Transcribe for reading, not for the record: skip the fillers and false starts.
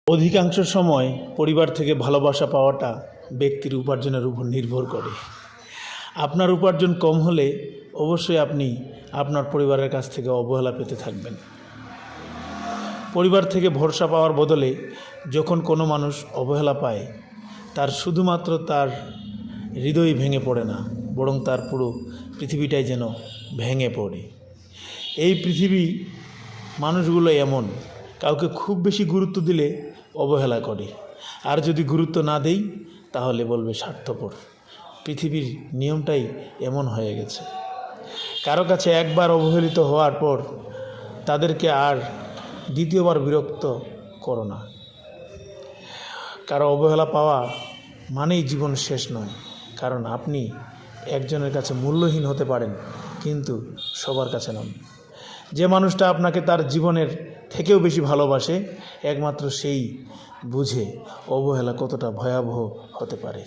অধিকাংশ সময় পরিবার থেকে ভালোবাসা পাওয়াটা ব্যক্তির উপার্জনের উপর নির্ভর করে। আপনার উপার্জন কম হলে অবশ্যই আপনি আপনার পরিবারের কাছ থেকে অবহেলা পেতে থাকবেন। পরিবার থেকে ভরসা পাওয়ার বদলে যখন কোনো মানুষ অবহেলা পায়, তার শুধুমাত্র তার হৃদয় ভেঙে পড়ে না, বরং তার পুরো পৃথিবীটাই যেন ভেঙে পড়ে। এই পৃথিবী মানুষগুলো এমন, কাউকে খুব বেশি গুরুত্ব দিলে অবহেলা করে, আর যদি গুরুত্ব না দেই তাহলে বলবে স্বার্থপর। পৃথিবীর নিয়মটাই এমন হয়ে গেছে। কারো কাছে একবার অবহেলিত হওয়ার পর তাদেরকে আর দ্বিতীয়বার বিরক্ত করো না। কারো অবহেলা পাওয়া মানেই জীবন শেষ নয়, কারণ আপনি একজনের কাছে মূল্যহীন হতে পারেন, কিন্তু সবার কাছে নন। যে মানুষটা আপনাকে তার জীবনের থেকেও বেশি ভালোবাসে, একমাত্র সেই বুঝে অবহেলা কতটা ভয়াবহ হতে পারে।